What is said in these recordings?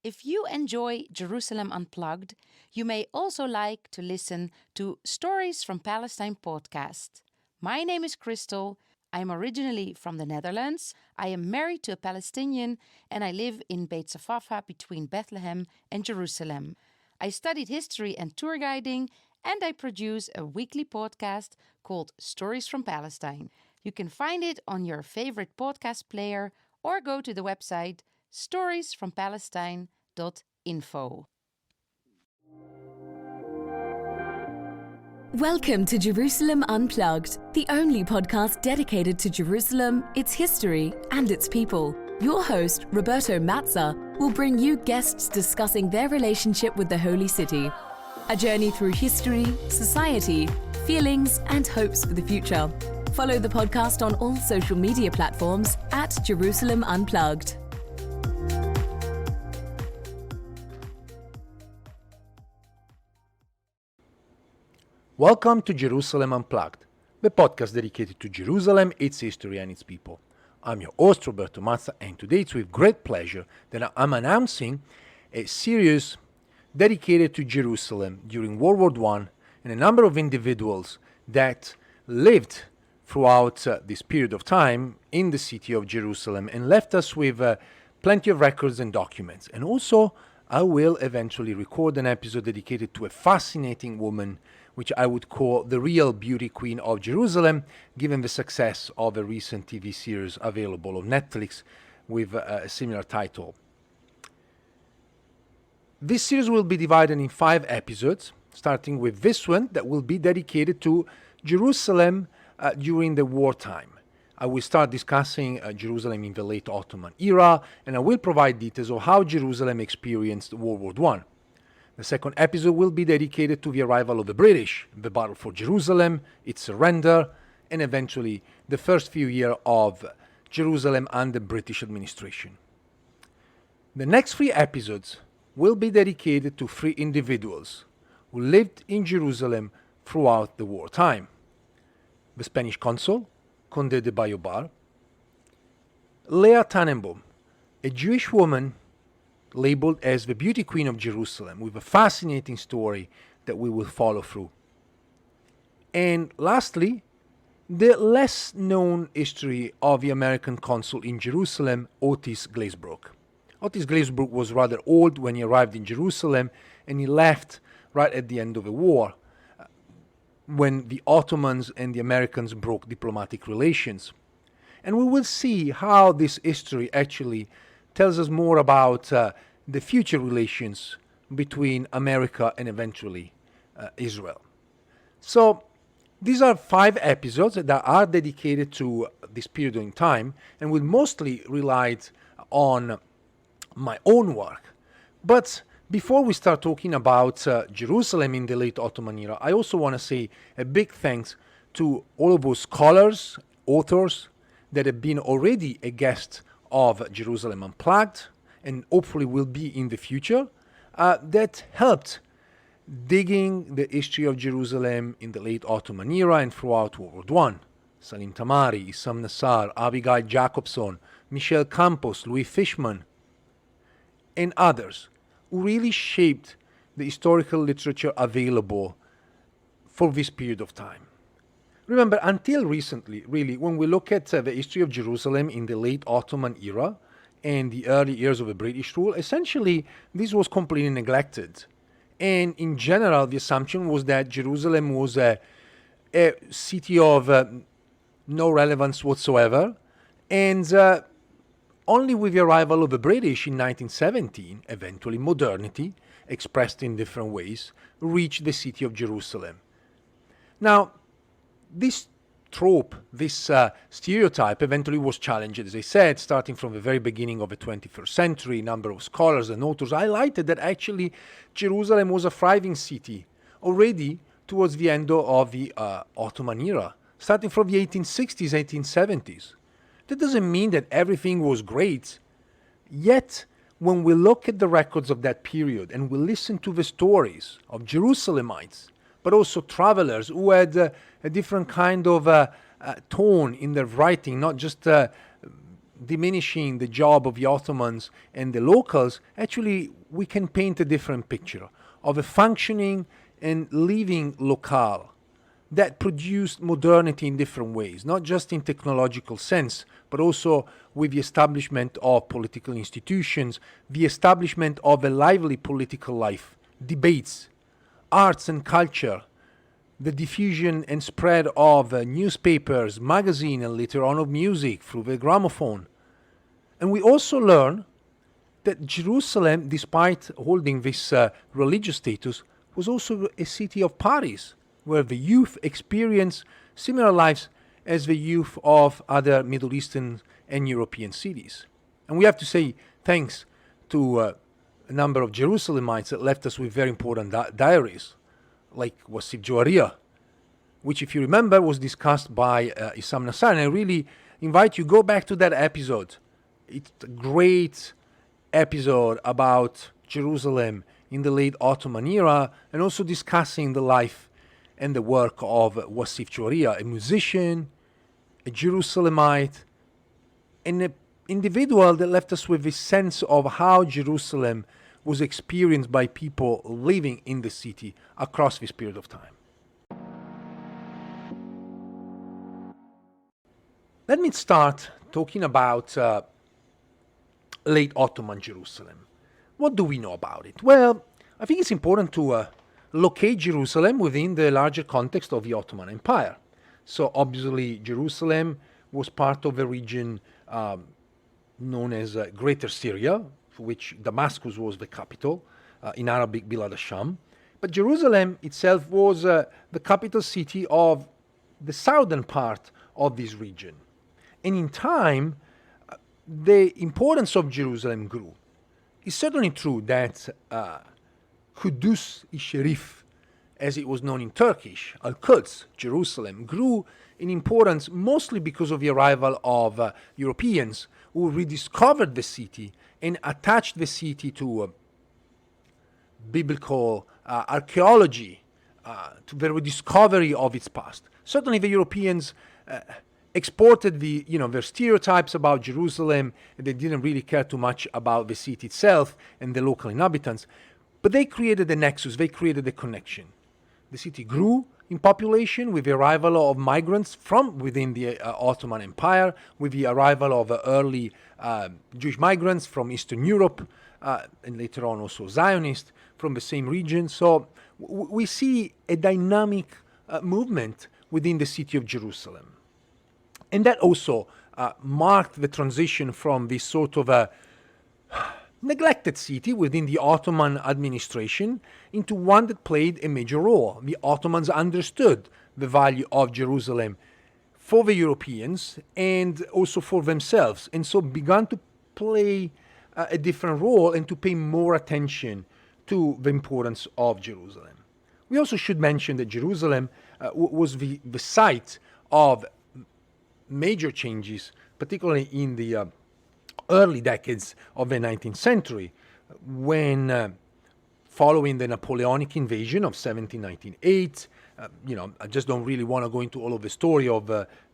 If you enjoy Jerusalem Unplugged, you may also like to listen to Stories from Palestine podcast. My name is Crystal. I'm originally from the Netherlands. I am married to a Palestinian and I live in Beit Safafa between Bethlehem and Jerusalem. I studied history and tour guiding and I produce a weekly podcast called Stories from Palestine. You can find it on your favorite podcast player or go to the website storiesfrompalestine.info. Welcome to Jerusalem Unplugged, the only podcast dedicated to Jerusalem, its history, and its people. Your host, Roberto Mazza, will bring you guests discussing their relationship with the Holy City. A journey through history, society, feelings, and hopes for the future. Follow the podcast on all social media platforms at Jerusalem Unplugged. Welcome to Jerusalem Unplugged, the podcast dedicated to Jerusalem, its history and its people. I'm your host, Roberto Mazza, and today it's with great pleasure that I'm announcing a series dedicated to Jerusalem during World War I and a number of individuals that lived throughout this period of time in the city of Jerusalem and left us with plenty of records and documents. And also, I will eventually record an episode dedicated to a fascinating woman which I would call the real beauty queen of Jerusalem, given the success of a recent TV series available on Netflix with a similar title. This series will be divided in 5 episodes, starting with this one that will be dedicated to Jerusalem during the wartime. I will start discussing Jerusalem in the late Ottoman era, and I will provide details of how Jerusalem experienced World War I. The second episode will be dedicated to the arrival of the British, the battle for Jerusalem, its surrender, and eventually the first few years of Jerusalem under British administration. The next 3 episodes will be dedicated to 3 individuals who lived in Jerusalem throughout the wartime. The Spanish consul, Conde de Ballobar, Leah Tennembaum, a Jewish woman labeled as the beauty queen of Jerusalem, with a fascinating story that we will follow through. And lastly, the less known history of the American consul in Jerusalem, Otis Glazebrook. Otis Glazebrook was rather old when he arrived in Jerusalem, and he left right at the end of the war, when the Ottomans and the Americans broke diplomatic relations. And we will see how this history actually tells us more about the future relations between America and eventually Israel. So these are 5 episodes that are dedicated to this period in time and will mostly rely on my own work. But before we start talking about Jerusalem in the late Ottoman era, I also want to say a big thanks to all of those scholars, authors that have been already a guest of Jerusalem Unplugged and hopefully will be in the future, that helped digging the history of Jerusalem in the late Ottoman era and throughout World War I. Salim Tamari, Issam Nassar, Abigail Jacobson, Michel Campos, Louis Fishman, and others who really shaped the historical literature available for this period of time. Remember, until recently, really, when we look at the history of Jerusalem in the late Ottoman era and the early years of the British rule, essentially, this was completely neglected. And in general, the assumption was that Jerusalem was a city of no relevance whatsoever, and only with the arrival of the British in 1917, eventually modernity, expressed in different ways, reached the city of Jerusalem. Now, this trope, this stereotype eventually was challenged, as I said, starting from the very beginning of the 21st century. A number of scholars and authors highlighted that actually Jerusalem was a thriving city already towards the end of the Ottoman era, starting from the 1860s, 1870s. That doesn't mean that everything was great. Yet, when we look at the records of that period and we listen to the stories of Jerusalemites, but also travelers who had a different kind of tone in their writing, not just diminishing the job of the Ottomans and the locals, actually we can paint a different picture of a functioning and living locale that produced modernity in different ways, not just in technological sense, but also with the establishment of political institutions, the establishment of a lively political life, debates, arts and culture, the diffusion and spread of newspapers, magazines, and later on of music through the gramophone. And we also learn that Jerusalem, despite holding this religious status, was also a city of parties, where the youth experience similar lives as the youth of other Middle Eastern and European cities. And we have to say thanks to a number of Jerusalemites that left us with very important diaries, like Wasif Juwaria, which, if you remember, was discussed by Issam Nassar. And I really invite you, go back to that episode. It's a great episode about Jerusalem in the late Ottoman era, and also discussing the life and the work of Wasif Juwaria, a musician, a Jerusalemite, and an individual that left us with this sense of how Jerusalem was experienced by people living in the city across this period of time. Let me start talking about late Ottoman Jerusalem. What do we know about it? Well, I think it's important to locate Jerusalem within the larger context of the Ottoman Empire. So obviously Jerusalem was part of a region known as Greater Syria, for which Damascus was the capital, in Arabic Bilad al-Sham. But Jerusalem itself was the capital city of the southern part of this region. And in time, the importance of Jerusalem grew. It's certainly true that Kudus-i-Sharif, as it was known in Turkish, Al-Quds, Jerusalem, grew in importance mostly because of the arrival of Europeans who rediscovered the city and attached the city to biblical archaeology, to the rediscovery of its past. Certainly the Europeans exported their stereotypes about Jerusalem. They didn't really care too much about the city itself and the local inhabitants, but they created a nexus, they created a connection. The city grew in population with the arrival of migrants from within the Ottoman Empire, with the arrival of early Jewish migrants from Eastern Europe, and later on also Zionists from the same region. So we see a dynamic movement within the city of Jerusalem. And that also marked the transition from this sort of a neglected city within the Ottoman administration into one that played a major role. The Ottomans understood the value of Jerusalem for the Europeans and also for themselves, and so began to play a different role and to pay more attention to the importance of Jerusalem. We also should mention that Jerusalem was the site of major changes, particularly in the early decades of the 19th century, when following the Napoleonic invasion of 1798, I just don't really want to go into all of the story of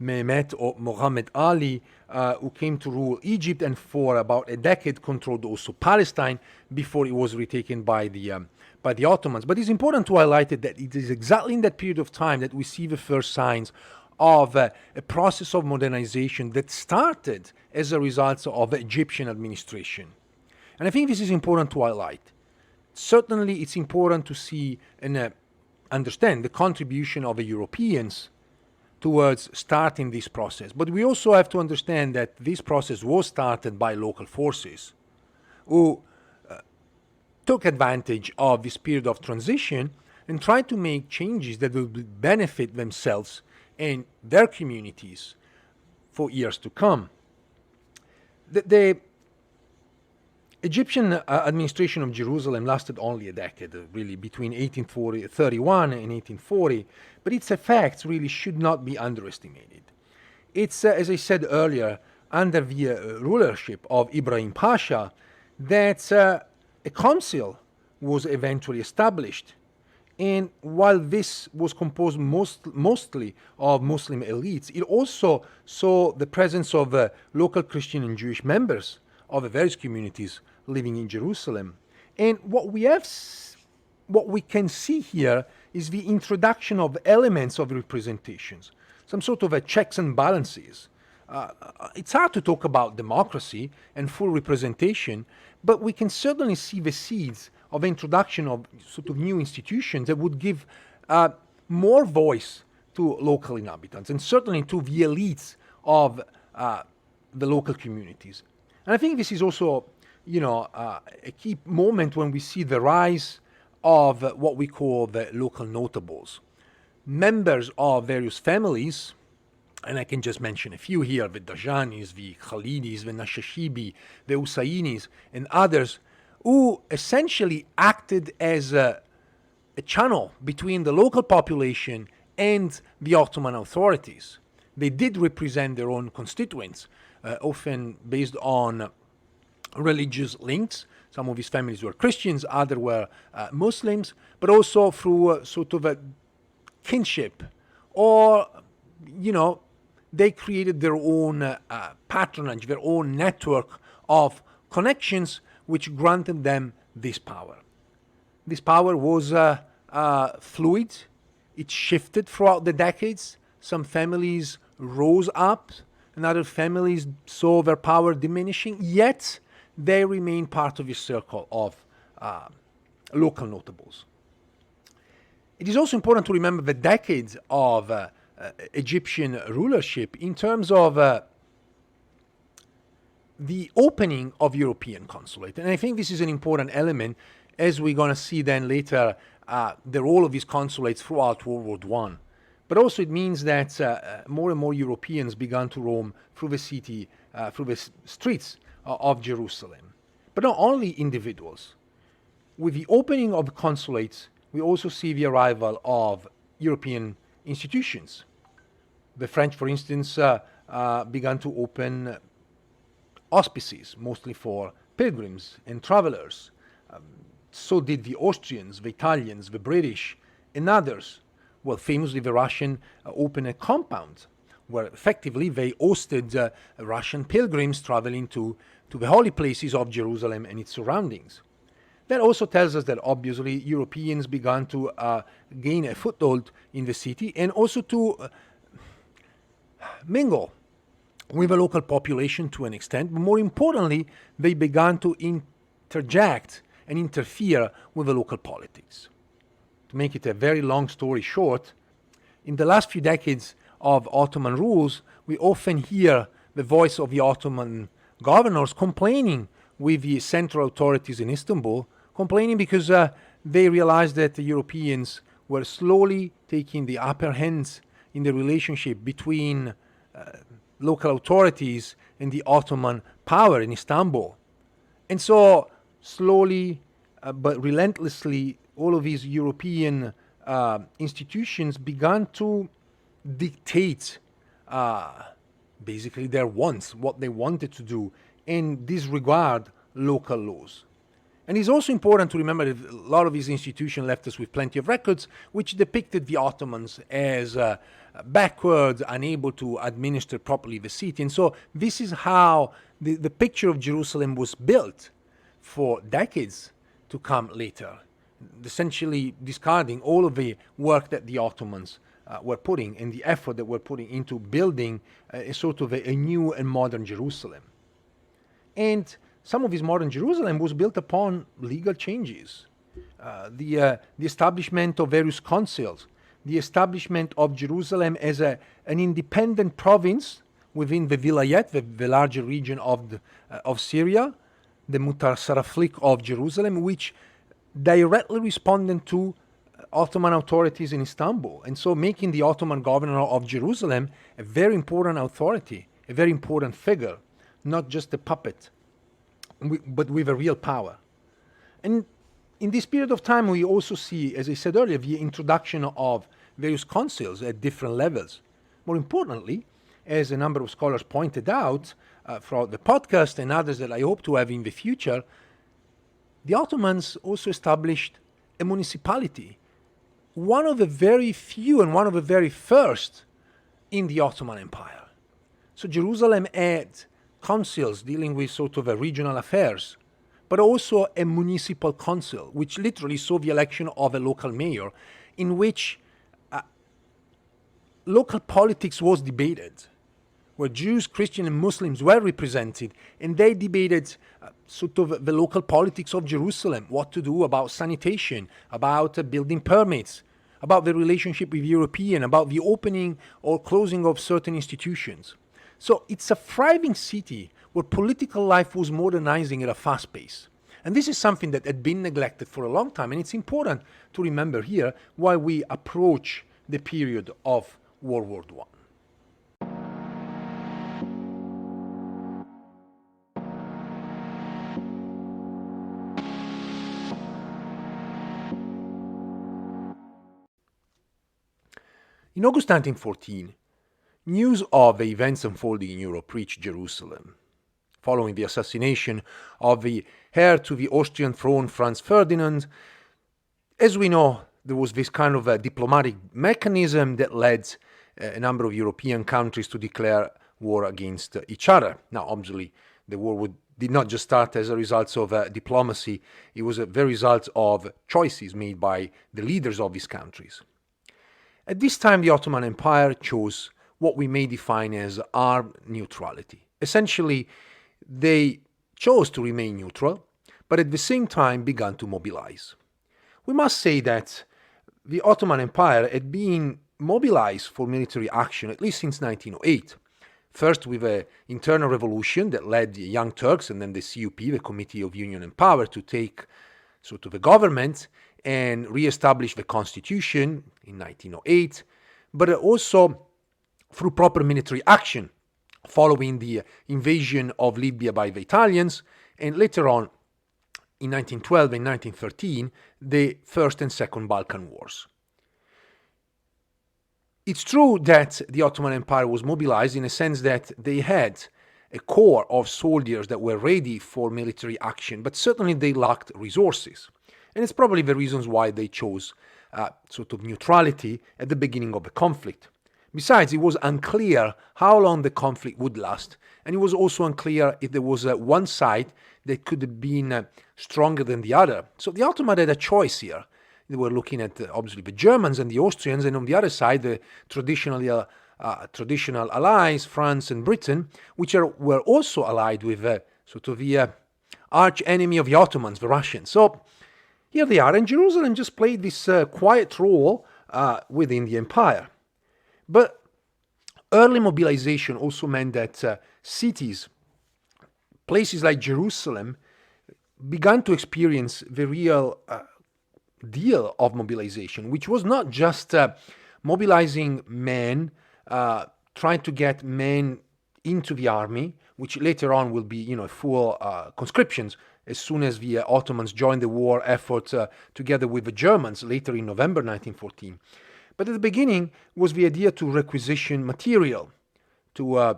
Mehmet or Muhammad Ali, who came to rule Egypt and for about a decade controlled also Palestine before it was retaken by the Ottomans. But it's important to highlight that it is exactly in that period of time that we see the first signs of a process of modernization that started as a result of the Egyptian administration. And I think this is important to highlight. Certainly it's important to see and understand the contribution of the Europeans towards starting this process. But we also have to understand that this process was started by local forces who took advantage of this period of transition and tried to make changes that will benefit themselves and their communities for years to come. The Egyptian administration of Jerusalem lasted only a decade, really, between 1831 and 1840, but its effects really should not be underestimated. It's, as I said earlier, under the rulership of Ibrahim Pasha that a council was eventually established, And while this was composed mostly of Muslim elites, it also saw the presence of local Christian and Jewish members of the various communities living in Jerusalem. And what we can see here is the introduction of elements of representations, some sort of a checks and balances. It's hard to talk about democracy and full representation, but we can certainly see the seeds of introduction of sort of new institutions that would give more voice to local inhabitants and certainly to the elites of the local communities. And I think this is also, a key moment when we see the rise of what we call the local notables. Members of various families, and I can just mention a few here, the Dajanis, the Khalidis, the Nashashibi, the Husaynis, and others, who essentially acted as a channel between the local population and the Ottoman authorities. They did represent their own constituents, often based on religious links. Some of these families were Christians, others were Muslims, but also through sort of a kinship, or, they created their own patronage, their own network of connections, which granted them this power. This power was fluid. It shifted throughout the decades. Some families rose up, and other families saw their power diminishing, yet they remain part of a circle of local notables. It is also important to remember the decades of Egyptian rulership in terms of the opening of European consulate. And I think this is an important element, as we're going to see then later, the role of these consulates throughout World War I. But also it means that more and more Europeans began to roam through the city, through the streets of Jerusalem. But not only individuals. With the opening of consulates, we also see the arrival of European institutions. The French, for instance, began to open auspices, mostly for pilgrims and travelers. So did the Austrians, the Italians, the British, and others. Well, famously, the Russian opened a compound where effectively they hosted Russian pilgrims traveling to the holy places of Jerusalem and its surroundings. That also tells us that obviously Europeans began to gain a foothold in the city and also to mingle with the local population to an extent, but more importantly, they began to interject and interfere with the local politics. To make it a very long story short, in the last few decades of Ottoman rules, we often hear the voice of the Ottoman governors complaining with the central authorities in Istanbul, complaining because they realized that the Europeans were slowly taking the upper hand in the relationship between local authorities and the Ottoman power in Istanbul. And so, slowly but relentlessly, all of these European institutions began to dictate basically their wants, what they wanted to do, and disregard local laws. And it's also important to remember that a lot of these institutions left us with plenty of records which depicted the Ottomans as backward, unable to administer properly the city. And so this is how the picture of Jerusalem was built for decades to come later, essentially discarding all of the work that the Ottomans were putting and the effort that were putting into building a sort of a new and modern Jerusalem. And some of this modern Jerusalem was built upon legal changes, the establishment of various councils, the establishment of Jerusalem as an independent province within the Vilayet, the larger region of Syria, the Mutar Saraflik of Jerusalem, which directly responded to Ottoman authorities in Istanbul, and so making the Ottoman governor of Jerusalem a very important authority, a very important figure, not just a puppet, but with a real power. And in this period of time, we also see, as I said earlier, the introduction of various councils at different levels. More importantly, as a number of scholars pointed out throughout the podcast and others that I hope to have in the future, the Ottomans also established a municipality one of the very few and one of the very first in the Ottoman Empire. So Jerusalem had councils dealing with sort of regional affairs, but also a municipal council, which literally saw the election of a local mayor, in which local politics was debated, where Jews, Christians, and Muslims were represented, and they debated sort of the local politics of Jerusalem, what to do about sanitation, about building permits, about the relationship with European, about the opening or closing of certain institutions. So it's a thriving city where political life was modernizing at a fast pace. And this is something that had been neglected for a long time, and it's important to remember here why we approach the period of World War I. In August 1914, news of the events unfolding in Europe reached Jerusalem. Following the assassination of the heir to the Austrian throne, Franz Ferdinand, as we know, there was this kind of a diplomatic mechanism that led a number of European countries to declare war against each other. Now, obviously, the war did not just start as a result of diplomacy, it was the result of choices made by the leaders of these countries. At this time, the Ottoman Empire chose what we may define as armed neutrality. Essentially, they chose to remain neutral, but at the same time began to mobilize. We must say that the Ottoman Empire had been mobilized for military action at least since 1908. First with an internal revolution that led the Young Turks and then the CUP, the Committee of Union and Power, to take sort of the government and re-establish the constitution in 1908, but also through proper military action following the invasion of Libya by the Italians, and later on in 1912 and 1913, the First and Second Balkan Wars. It's true that the Ottoman Empire was mobilized in a sense that they had a core of soldiers that were ready for military action, but certainly they lacked resources. And it's probably the reasons why they chose sort of neutrality at the beginning of the conflict. Besides, it was unclear how long the conflict would last, and it was also unclear if there was one side that could have been stronger than the other. So the Ottoman had a choice here. They were looking at, obviously, the Germans and the Austrians, and on the other side, the traditional allies, France and Britain, which were also allied with sort of the arch enemy of the Ottomans, the Russians. So here they are, and Jerusalem just played this quiet role within the empire. But early mobilization also meant that cities, places like Jerusalem, began to experience the real deal of mobilization, which was not just mobilizing men, trying to get men into the army, which later on will be, full conscriptions as soon as the Ottomans joined the war effort together with the Germans later in November 1914. But at the beginning was the idea to requisition material, to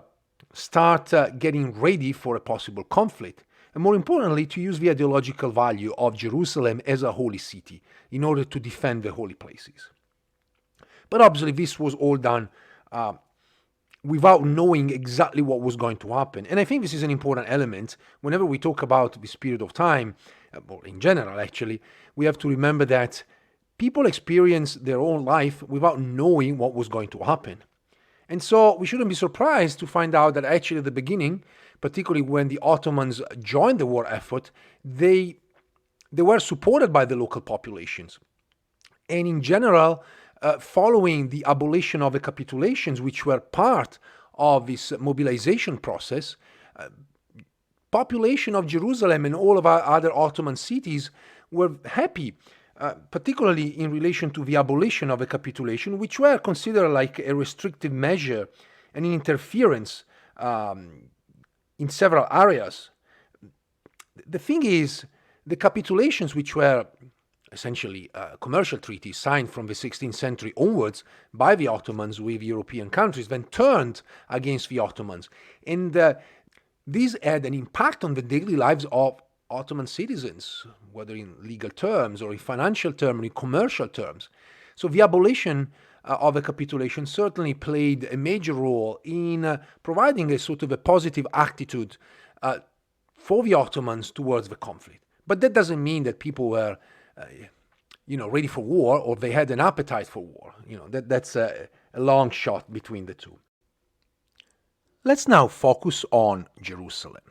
start getting ready for a possible conflict, and more importantly, to use the ideological value of Jerusalem as a holy city in order to defend the holy places. But obviously this was all done without knowing exactly what was going to happen. And I think this is an important element. Whenever we talk about this period of time, or in general actually, we have to remember that people experience their own life without knowing what was going to happen. And so we shouldn't be surprised to find out that actually at the beginning, particularly when the Ottomans joined the war effort, they were supported by the local populations. And in general, following the abolition of the capitulations, which were part of this mobilization process, population of Jerusalem and all of our other Ottoman cities were happy, particularly in relation to the abolition of the capitulation, which were considered like a restrictive measure and an interference in several areas. The thing is, the capitulations, which were essentially commercial treaties signed from the 16th century onwards by the Ottomans with European countries, then turned against the Ottomans. And these had an impact on the daily lives of Ottoman citizens, whether in legal terms or in financial terms or in commercial terms. So the abolition of the capitulation certainly played a major role in providing a sort of a positive attitude for the Ottomans towards the conflict. But that doesn't mean that people were, ready for war, or they had an appetite for war. That's a long shot between the two. Let's now focus on Jerusalem.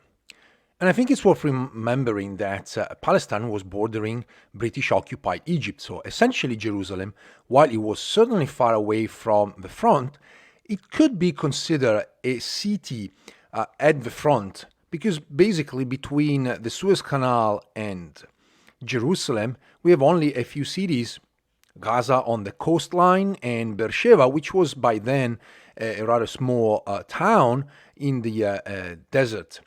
And I think it's worth remembering that Palestine was bordering British-occupied Egypt. So essentially Jerusalem, while it was certainly far away from the front, it could be considered a city at the front, because basically between the Suez Canal and Jerusalem, we have only a few cities, Gaza on the coastline and Beersheba, which was by then a rather small town in the desert.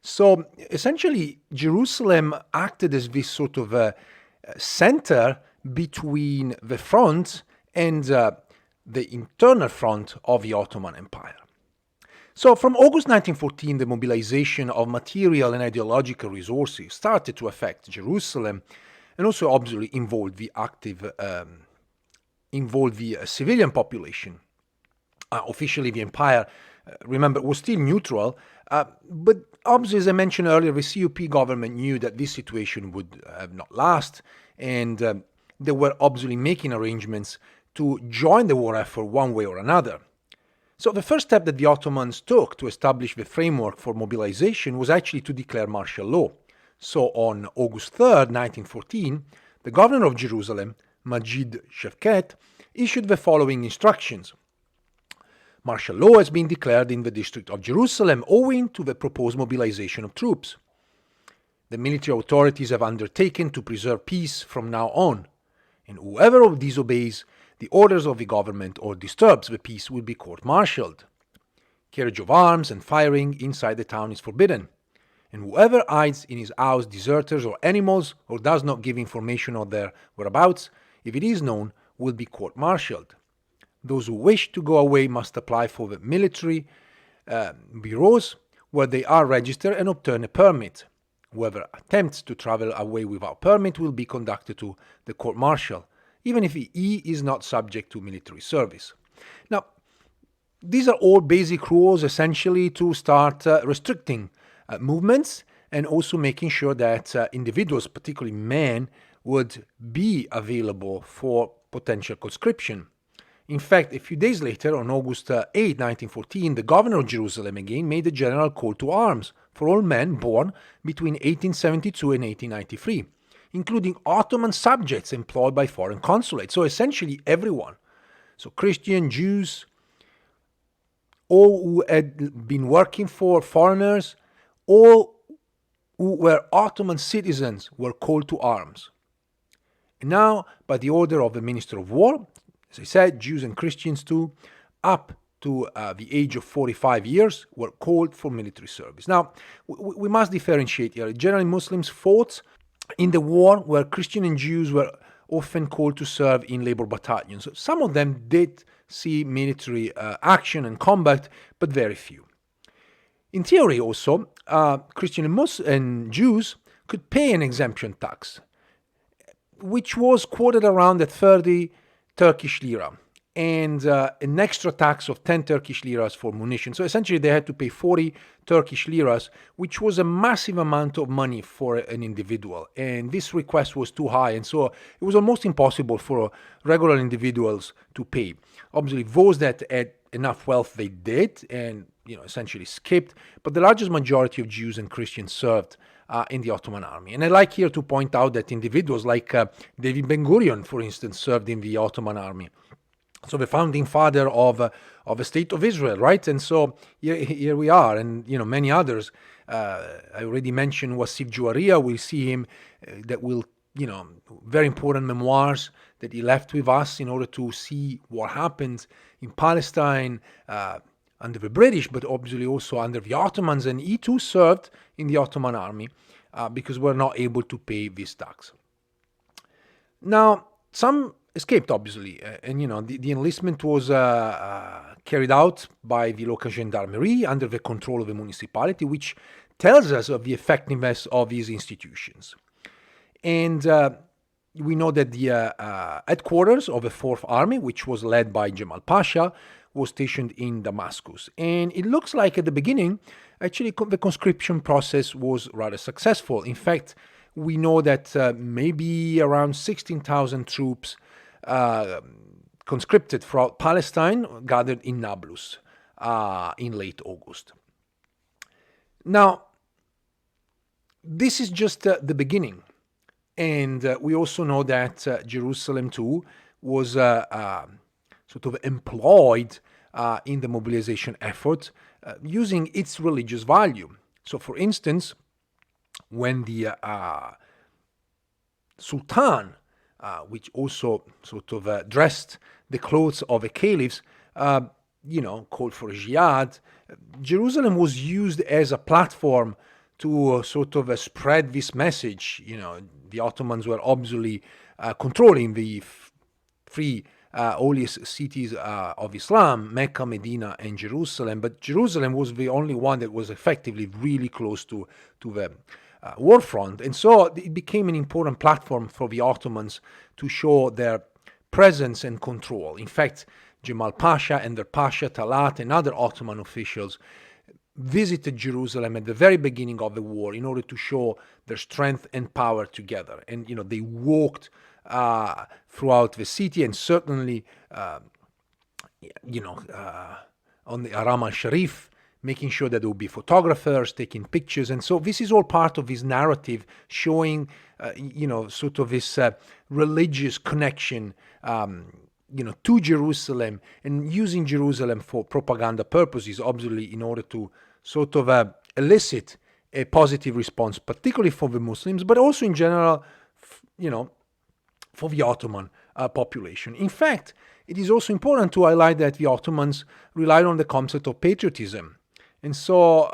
So essentially, Jerusalem acted as this sort of center between the front and the internal front of the Ottoman Empire. So from August 1914, the mobilization of material and ideological resources started to affect Jerusalem, and also obviously involved the civilian population. Officially, the empire, remember, was still neutral, but obviously, as I mentioned earlier, the CUP government knew that this situation would not last, and they were obviously making arrangements to join the war effort one way or another. So the first step that the Ottomans took to establish the framework for mobilization was actually to declare martial law. So on August 3rd, 1914, the governor of Jerusalem, Majid Shevket, issued the following instructions. Martial law has been declared in the district of Jerusalem owing to the proposed mobilization of troops. The military authorities have undertaken to preserve peace from now on, and whoever disobeys the orders of the government or disturbs the peace will be court-martialed. Carriage of arms and firing inside the town is forbidden, and whoever hides in his house deserters or animals or does not give information of their whereabouts, if it is known, will be court-martialed. Those who wish to go away must apply for the military bureaus where they are registered and obtain a permit. Whoever attempts to travel away without permit will be conducted to the court-martial, even if he is not subject to military service. Now, these are all basic rules essentially to start restricting movements, and also making sure that individuals, particularly men, would be available for potential conscription. In fact, a few days later, on August 8, 1914, the governor of Jerusalem again made a general call to arms for all men born between 1872 and 1893, including Ottoman subjects employed by foreign consulates. So essentially everyone. So Christian, Jews, all who had been working for foreigners, all who were Ottoman citizens were called to arms. And now, by the order of the Minister of War, as I said, Jews and Christians too, up to the age of 45 years, were called for military service. Now, we must differentiate here. Generally, Muslims fought in the war, where Christian and Jews were often called to serve in labor battalions. So some of them did see military action and combat, but very few. In theory also, Christian and Jews could pay an exemption tax, which was quoted around at 30 Turkish lira, and an extra tax of 10 Turkish liras for munition. So essentially they had to pay 40 Turkish liras, which was a massive amount of money for an individual. And this request was too high, and so it was almost impossible for regular individuals to pay. Obviously, those that had enough wealth, they did, and essentially skipped, but the largest majority of Jews and Christians served in the Ottoman army. And I like here to point out that individuals like David Ben-Gurion, for instance, served in the Ottoman army. So the founding father of the state of Israel, right? And so here we are, and many others. I already mentioned Wasif Juwaria. We'll see him. That will very important memoirs that he left with us in order to see what happened in Palestine under the British, but obviously also under the Ottomans. And he too served in the Ottoman army because we're not able to pay this tax. Now, some escaped, obviously, and the enlistment was carried out by the local gendarmerie under the control of the municipality, which tells us of the effectiveness of these institutions. And we know that the headquarters of the Fourth Army, which was led by Jamal Pasha, was stationed in Damascus. And it looks like at the beginning, actually, the conscription process was rather successful. In fact, we know that maybe around 16,000 troops conscripted throughout Palestine gathered in Nablus in late August. Now, this is just the beginning. And we also know that Jerusalem too was sort of employed in the mobilization effort using its religious value. So, for instance, when the Sultan, which also sort of dressed the clothes of the caliphs, called for jihad, Jerusalem was used as a platform to sort of spread this message. The Ottomans were obviously controlling the three holiest cities of Islam, Mecca, Medina, and Jerusalem. But Jerusalem was the only one that was effectively really close to the war front. And so it became an important platform for the Ottomans to show their presence and control. In fact, Jamal Pasha and their Pasha Talat and other Ottoman officials visited Jerusalem at the very beginning of the war in order to show their strength and power together. And, they walked throughout the city and certainly, on the Haram al-Sharif, making sure that there would be photographers taking pictures. And so this is all part of this narrative showing, sort of this religious connection, to Jerusalem and using Jerusalem for propaganda purposes, obviously in order to sort of elicit a positive response, particularly for the Muslims, but also in general, for the Ottoman population. In fact, it is also important to highlight that the Ottomans relied on the concept of patriotism. And so,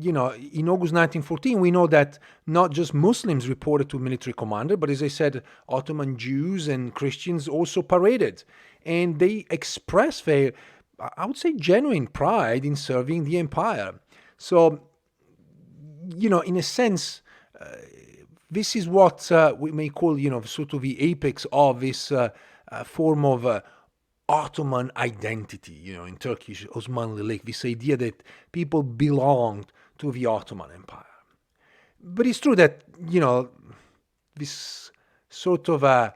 in August 1914, we know that not just Muslims reported to military commander, but as I said, Ottoman Jews and Christians also paraded. And they expressed their, I would say, genuine pride in serving the empire. So, in a sense, this is what we may call, sort of the apex of this form of Ottoman identity, in Turkish, Osmanlılik, this idea that people belonged to the Ottoman Empire. But it's true that, this sort of a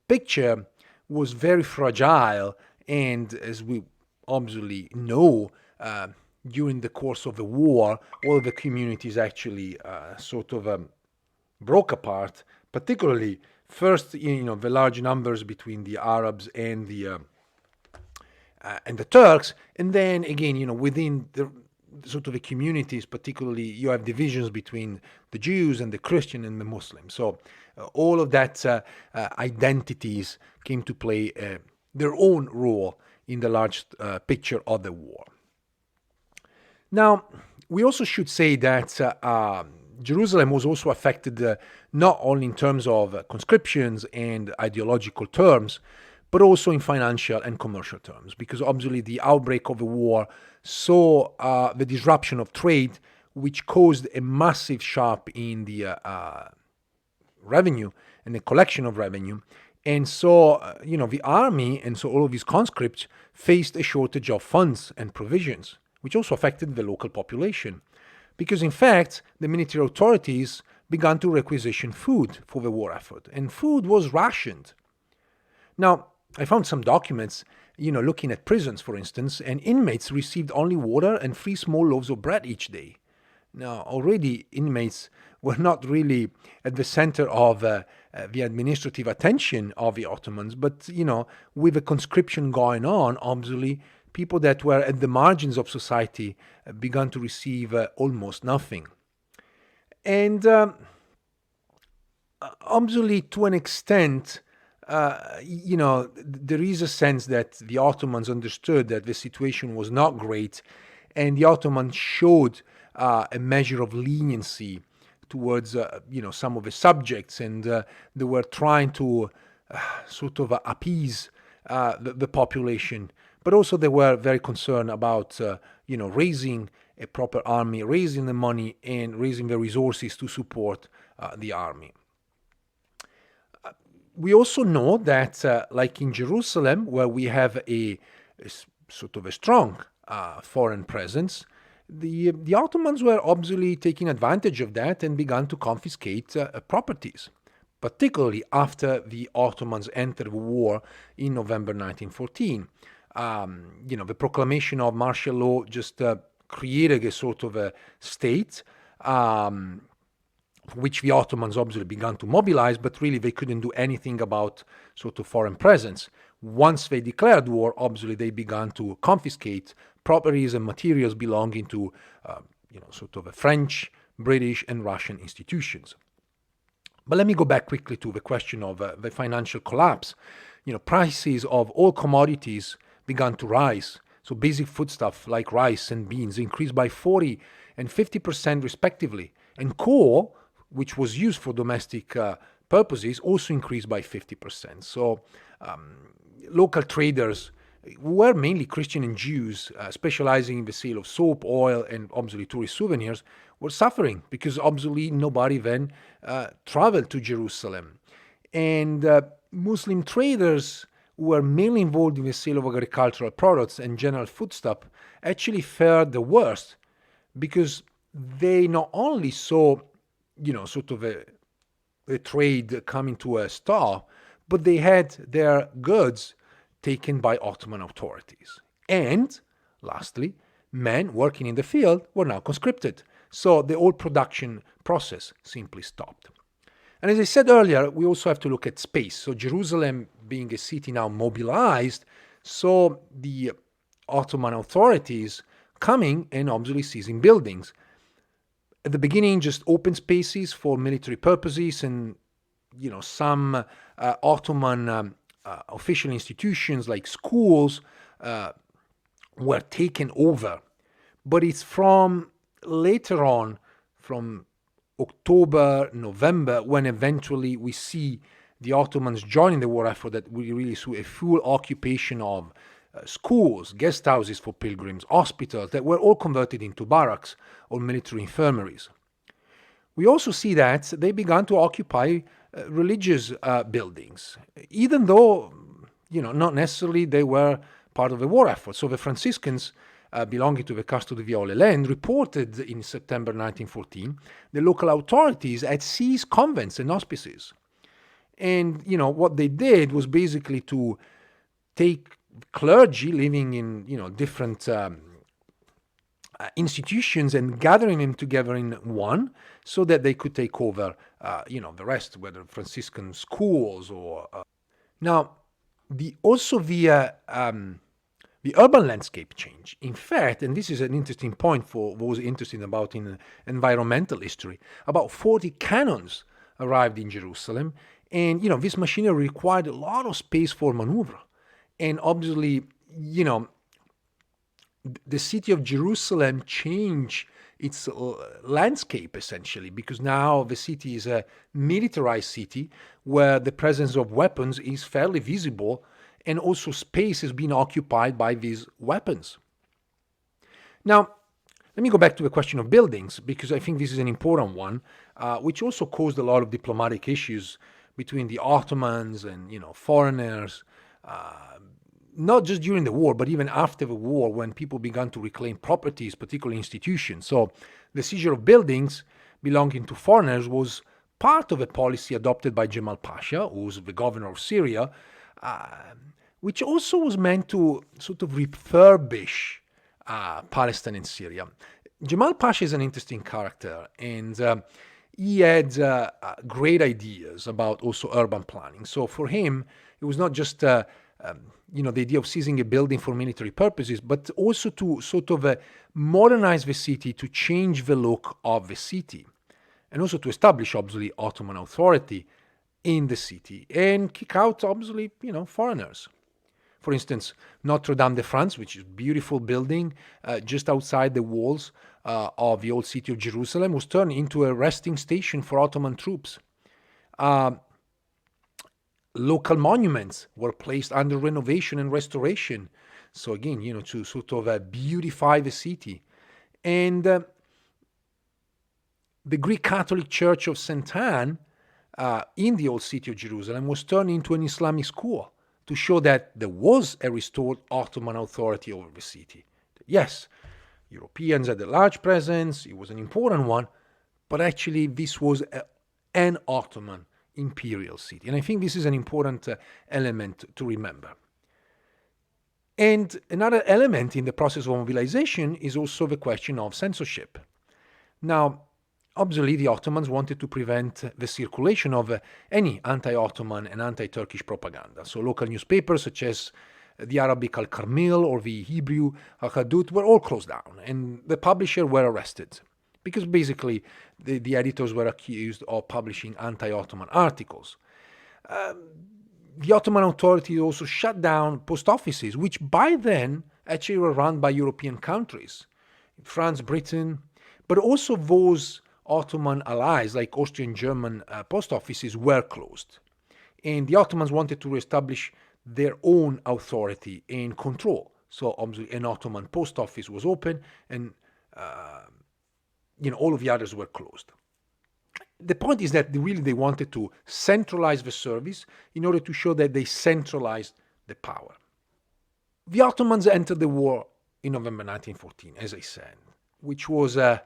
picture was very fragile, and as we obviously know, during the course of the war, all of the communities actually sort of broke apart, particularly first, the large numbers between the Arabs and the Turks, and then again, within the sort of the communities, particularly, you have divisions between the Jews and the Christian and the Muslims. So all of that identities came to play their own role in the large picture of the war. Now, we also should say that Jerusalem was also affected not only in terms of conscriptions and ideological terms, but also in financial and commercial terms, because obviously the outbreak of the war saw the disruption of trade, which caused a massive sharp in the revenue and the collection of revenue. And so, the army and so all of these conscripts faced a shortage of funds and provisions, which also affected the local population. Because in fact, the military authorities began to requisition food for the war effort, and food was rationed. Now, I found some documents, looking at prisons, for instance, and inmates received only water and 3 small loaves of bread each day. Now, already inmates were not really at the center of the administrative attention of the Ottomans, but, with the conscription going on, obviously, people that were at the margins of society began to receive almost nothing. And obviously, to an extent, there is a sense that the Ottomans understood that the situation was not great, and the Ottomans showed a measure of leniency towards, some of the subjects, and they were trying to sort of appease the population. But also they were very concerned about, raising a proper army, raising the money, and raising the resources to support the army. we also know that, like in Jerusalem, where we have sort of a strong foreign presence, the Ottomans were obviously taking advantage of that and began to confiscate properties, particularly after the Ottomans entered the war in November 1914. The proclamation of martial law just created a sort of a state which the Ottomans obviously began to mobilize, but really they couldn't do anything about sort of foreign presence. Once they declared war, obviously they began to confiscate properties and materials belonging to, sort of French, British, and Russian institutions. But let me go back quickly to the question of the financial collapse. Prices of all commodities began to rise. So basic foodstuff like rice and beans increased by 40 and 50% respectively. And coal, which was used for domestic purposes, also increased by 50%. So local traders, who were mainly Christian and Jews, specializing in the sale of soap, oil, and obviously tourist souvenirs, were suffering because obviously nobody then traveled to Jerusalem. And Muslim traders, who were mainly involved in the sale of agricultural products and general foodstuff, actually fared the worst because they not only saw, sort of a trade coming to a stop, but they had their goods taken by Ottoman authorities. And lastly, men working in the field were now conscripted. So the whole production process simply stopped. And as I said earlier, we also have to look at space. So Jerusalem, being a city now mobilized, saw the Ottoman authorities coming and obviously seizing buildings. At the beginning, just open spaces for military purposes, and some Ottoman official institutions like schools were taken over. But it's from later on, from October, November, when eventually we see the Ottomans joining the war effort, that we really saw a full occupation of schools, guest houses for pilgrims, hospitals that were all converted into barracks or military infirmaries. We also see that they began to occupy religious buildings, even though, not necessarily they were part of the war effort. So the Franciscans, belonging to the Custody di Holy Land, reported in September 1914 the local authorities had seized convents and hospices. And, what they did was basically to take clergy living in, different institutions and gathering them together in one so that they could take over, the rest, whether Franciscan schools or... Now, the urban landscape change. In fact, and this is an interesting point for those interested about in environmental history, about 40 cannons arrived in Jerusalem, and this machinery required a lot of space for maneuver. And obviously, the city of Jerusalem changed its landscape essentially, because now the city is a militarized city where the presence of weapons is fairly visible, and also space has been occupied by these weapons. Now, let me go back to the question of buildings, because I think this is an important one, which also caused a lot of diplomatic issues between the Ottomans and, foreigners, not just during the war, but even after the war, when people began to reclaim properties, particularly institutions. So the seizure of buildings belonging to foreigners was part of a policy adopted by Jamal Pasha, who was the governor of Syria, which also was meant to sort of refurbish Palestine and Syria. Jamal Pasha is an interesting character, and he had great ideas about also urban planning. So for him, it was not just the idea of seizing a building for military purposes, but also to sort of modernize the city, to change the look of the city, and also to establish, obviously, Ottoman authority in the city and kick out, obviously, foreigners. For instance, Notre Dame de France, which is a beautiful building just outside the walls of the old city of Jerusalem, was turned into a resting station for Ottoman troops. Local monuments were placed under renovation and restoration. So again, to sort of beautify the city. And the Greek Catholic Church of St. Anne in the old city of Jerusalem was turned into an Islamic school to show that there was a restored Ottoman authority over the city. Yes, Europeans had a large presence, it was an important one, but actually this was an Ottoman imperial city. And I think this is an important element to remember. And another element in the process of mobilization is also the question of censorship. Now, obviously, the Ottomans wanted to prevent the circulation of any anti-Ottoman and anti-Turkish propaganda. So local newspapers such as the Arabic Al-Karmil or the Hebrew Al-Hadut were all closed down, and the publishers were arrested because basically the editors were accused of publishing anti-Ottoman articles. The Ottoman authorities also shut down post offices, which by then actually were run by European countries, France, Britain, but also those Ottoman allies like Austrian German post offices were closed. And the Ottomans wanted to reestablish their own authority and control. So obviously an Ottoman post office was open and all of the others were closed. The point is that really they wanted to centralize the service in order to show that they centralized the power. The Ottomans entered the war in November 1914, as I said, which was a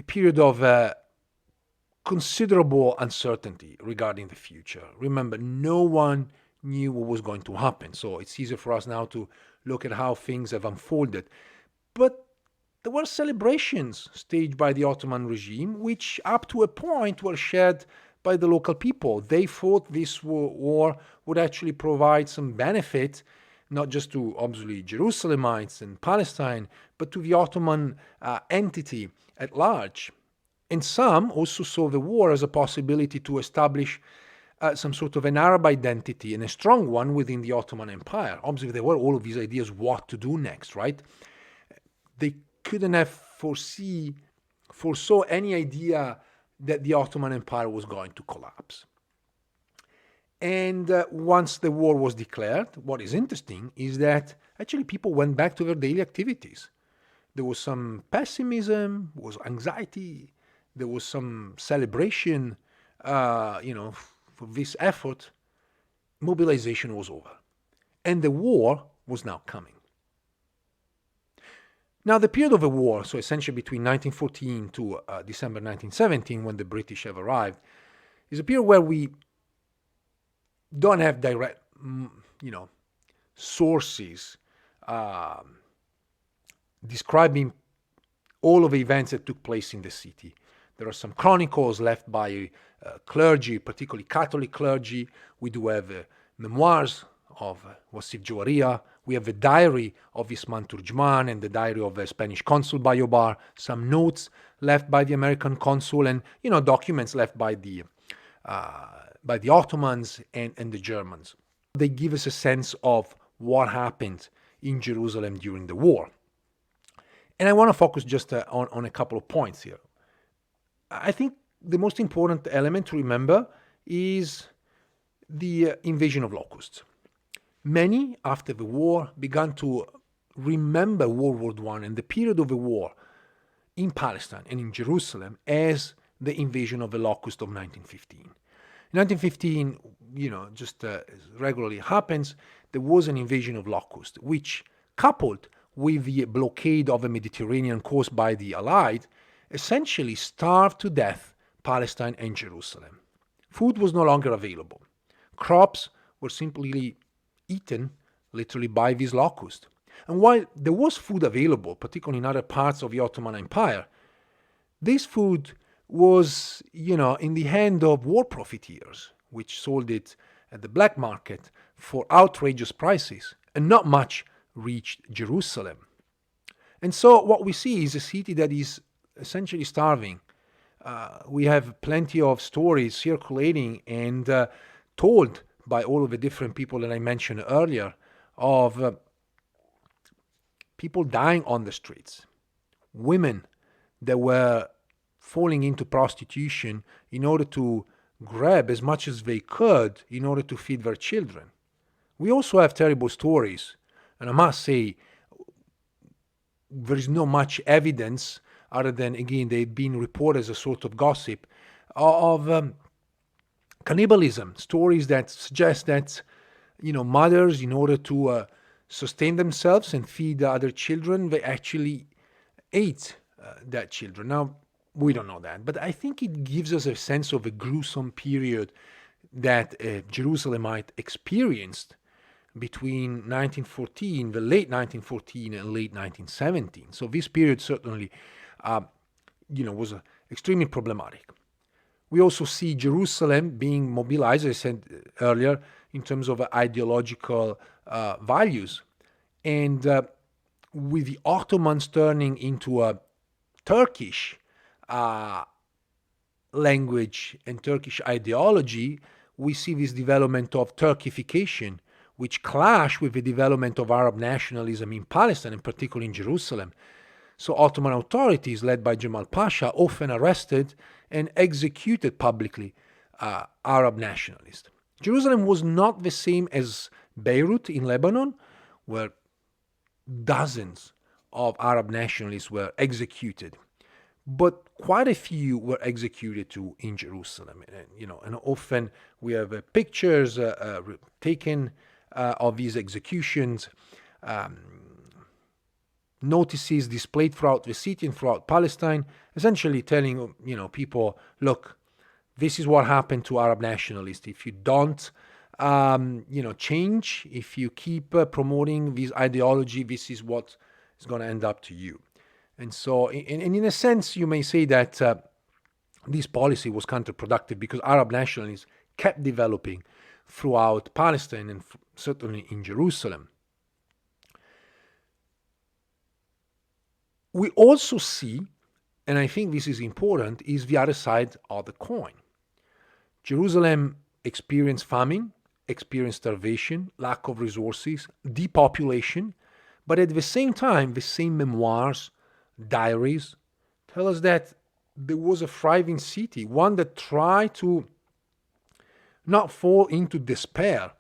period of considerable uncertainty regarding the future. Remember, no one knew what was going to happen, so it's easier for us now to look at how things have unfolded. But there were celebrations staged by the Ottoman regime, which up to a point were shared by the local people. They thought this war would actually provide some benefit, not just to obviously Jerusalemites and Palestine, but to the Ottoman entity at large. And some also saw the war as a possibility to establish some sort of an Arab identity, and a strong one within the Ottoman Empire. Obviously, there were all of these ideas what to do next, right? They couldn't have foresaw any idea that the Ottoman Empire was going to collapse. And once the war was declared, what is interesting is that actually people went back to their daily activities. There was some pessimism, there was anxiety, there was some celebration, for this effort. Mobilization was over. And the war was now coming. Now, the period of the war, so essentially between 1914 to December 1917, when the British have arrived, is a period where we don't have direct, sources describing all of the events that took place in the city. There are some chronicles left by clergy, particularly Catholic clergy. We do have memoirs of Wasif Jawaria. We have the diary of Isman Turjman and the diary of the Spanish consul Ballobar, some notes left by the American consul, and documents left by the Ottomans and the Germans. They give us a sense of what happened in Jerusalem during the war. And I want to focus just on a couple of points here. I think the most important element to remember is the invasion of locusts. Many, after the war, began to remember World War I and the period of the war in Palestine and in Jerusalem as the invasion of the locust of 1915. In 1915, just as regularly happens, there was an invasion of locusts, which, coupled with the blockade of the Mediterranean caused by the Allied, essentially starved to death Palestine and Jerusalem. Food was no longer available. Crops were simply eaten literally by these locusts. And while there was food available, particularly in other parts of the Ottoman Empire, this food was, in the hand of war profiteers, which sold it at the black market for outrageous prices, and not much reached Jerusalem. And so what we see is a city that is essentially starving. We have plenty of stories circulating and told by all of the different people that I mentioned earlier of people dying on the streets, women that were falling into prostitution in order to grab as much as they could in order to feed their children. We also have terrible stories, and I must say there is not much evidence other than, again, they've been reported as a sort of gossip of Cannibalism, stories that suggest that, mothers, in order to sustain themselves and feed other children, they actually ate their children. Now, we don't know that, but I think it gives us a sense of a gruesome period that Jerusalemite experienced between 1914, the late 1914 and late 1917. So this period certainly, was extremely problematic. We also see Jerusalem being mobilized, as I said earlier, in terms of ideological values. And with the Ottomans turning into a Turkish language and Turkish ideology, we see this development of Turkification, which clash with the development of Arab nationalism in Palestine, and particularly in Jerusalem. So Ottoman authorities, led by Jamal Pasha, often arrested and executed publicly Arab nationalists. Jerusalem was not the same as Beirut in Lebanon, where dozens of Arab nationalists were executed. But quite a few were executed too in Jerusalem. And often we have pictures taken of these executions, notices displayed throughout the city and throughout Palestine, essentially telling people, look, this is what happened to Arab nationalists. If you don't change, if you keep promoting this ideology, this is what is going to end up to you. And so, in a sense, you may say that this policy was counterproductive because Arab nationalism kept developing throughout Palestine and certainly in Jerusalem. We also see, and I think this is important, is the other side of the coin. Jerusalem experienced famine, experienced starvation, lack of resources, depopulation, but at the same time, the same memoirs, diaries, tell us that there was a thriving city, one that tried to not fall into despair.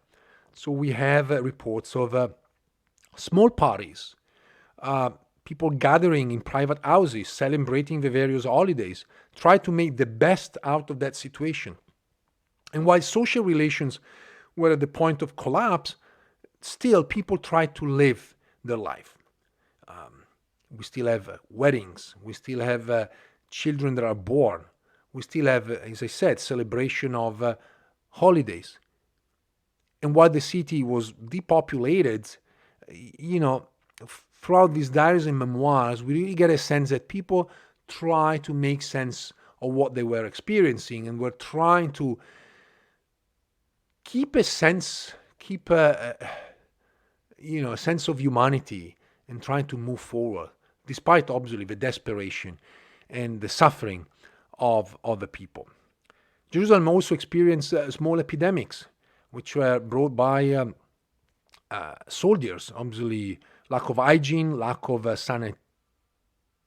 So we have reports of small parties, people gathering in private houses, celebrating the various holidays, try to make the best out of that situation. And while social relations were at the point of collapse, still people tried to live their life. We still have weddings. We still have children that are born. We still have, as I said, celebration of holidays. And while the city was depopulated, throughout these diaries and memoirs, we really get a sense that people try to make sense of what they were experiencing and were trying to keep a sense of humanity and trying to move forward, despite obviously the desperation and the suffering of the people. Jerusalem also experienced small epidemics, which were brought by soldiers. Obviously, lack of hygiene, lack of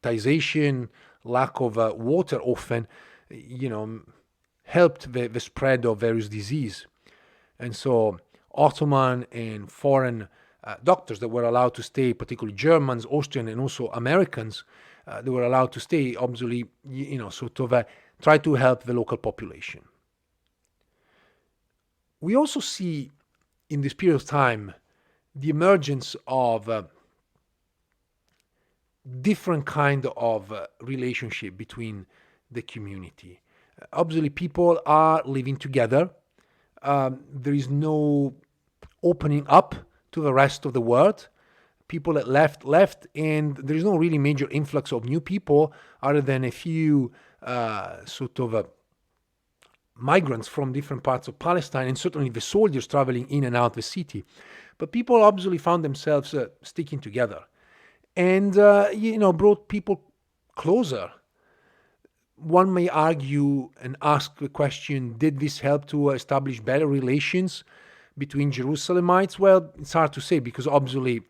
sanitization, lack of water often, helped the spread of various disease. And so Ottoman and foreign doctors that were allowed to stay, particularly Germans, Austrian, and also Americans, they were allowed to stay, obviously, try to help the local population. We also see in this period of time the emergence of different kind of relationship between the community. Obviously, people are living together. There is no opening up to the rest of the world. People that left, and there is no really major influx of new people other than a few migrants from different parts of Palestine, and certainly the soldiers traveling in and out the city. But people obviously found themselves sticking together, and brought people closer. One may argue and ask the question, did this help to establish better relations between Jerusalemites? Well, it's hard to say because obviously,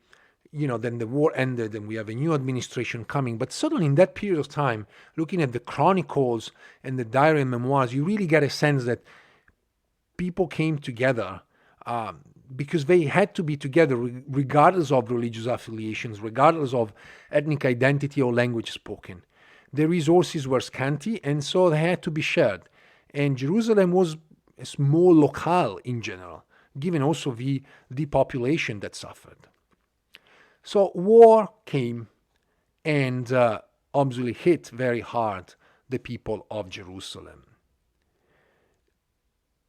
then the war ended and we have a new administration coming. But certainly in that period of time, looking at the chronicles and the diary and memoirs, you really get a sense that people came together because they had to be together regardless of religious affiliations, regardless of ethnic identity or language spoken. The resources were scanty, and so they had to be shared. And Jerusalem was a small locale in general, given also the depopulation that suffered. So war came and obviously hit very hard the people of Jerusalem.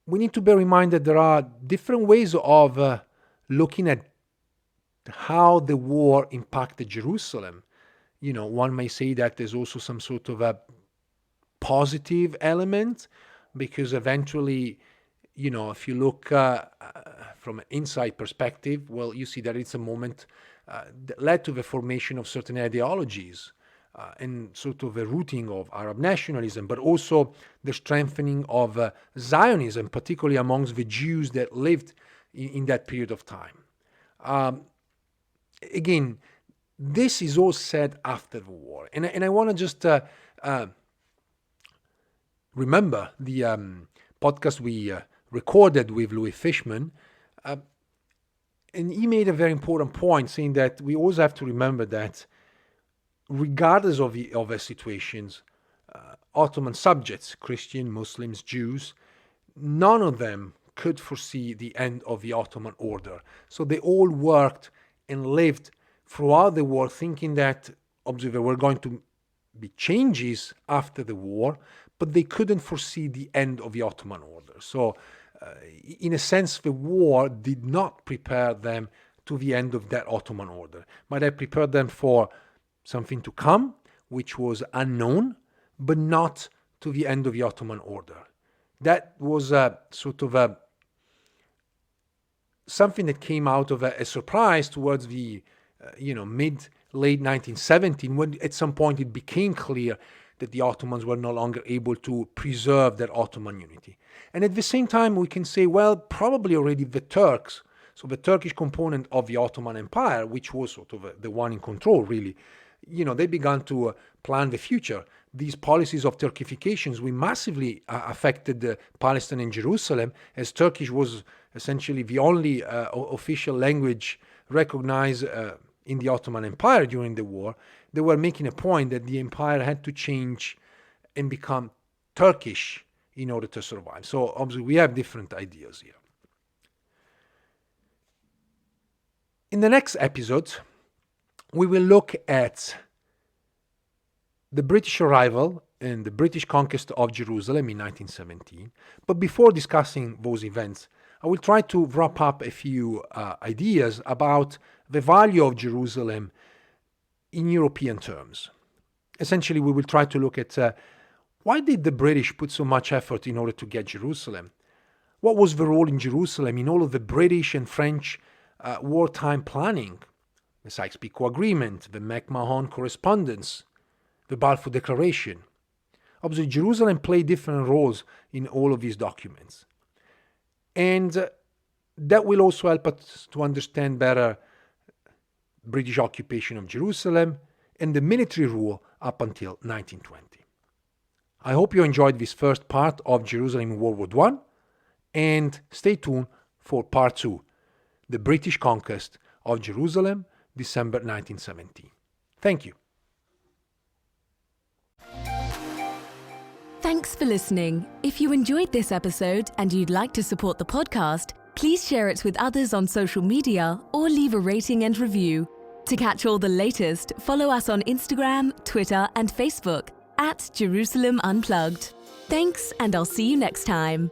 We need to bear in mind that there are different ways of looking at how the war impacted Jerusalem. One may say that there's also some sort of a positive element, because eventually, if you look from an inside perspective, well, you see that it's a moment that led to the formation of certain ideologies and sort of a rooting of Arab nationalism, but also the strengthening of Zionism, particularly amongst the Jews that lived in that period of time. Again, this is all said after the war. And I want to just remember the podcast we recorded with Louis Fishman. And he made a very important point, saying that we always have to remember that regardless of the situations, Ottoman subjects, Christian, Muslims, Jews, none of them could foresee the end of the Ottoman order. So they all worked and lived throughout the war thinking that obviously there were going to be changes after the war, but they couldn't foresee the end of the Ottoman order. So in a sense, the war did not prepare them to the end of that Ottoman order, but it prepared them for something to come, which was unknown, but not to the end of the Ottoman order. That was a sort of something that came out of a surprise towards the mid-late 1917, when at some point it became clear that the Ottomans were no longer able to preserve their Ottoman unity. And at the same time, we can say, well, probably already the Turks, so the Turkish component of the Ottoman Empire, which was sort of the one in control, really, they began to plan the future. These policies of Turkifications we massively affected Palestine and Jerusalem, as Turkish was essentially the only official language recognized in the Ottoman Empire during the war. They were making a point that the empire had to change and become Turkish in order to survive. So obviously we have different ideas here. In the next episode, we will look at the British arrival and the British conquest of Jerusalem in 1917. But before discussing those events, I will try to wrap up a few ideas about the value of Jerusalem in European terms. Essentially, we will try to look at why did the British put so much effort in order to get Jerusalem? What was the role in Jerusalem in all of the British and French wartime planning? The Sykes-Picot Agreement, the McMahon Correspondence, the Balfour Declaration. Obviously, Jerusalem played different roles in all of these documents. And that will also help us to understand better British occupation of Jerusalem and the military rule up until 1920. I hope you enjoyed this first part of Jerusalem in World War I, and stay tuned for part 2, the British conquest of Jerusalem, December 1917. Thank you. Thanks for listening. If you enjoyed this episode and you'd like to support the podcast, please share it with others on social media or leave a rating and review. To catch all the latest, follow us on Instagram, Twitter, and Facebook @Jerusalem Unplugged. Thanks, and I'll see you next time.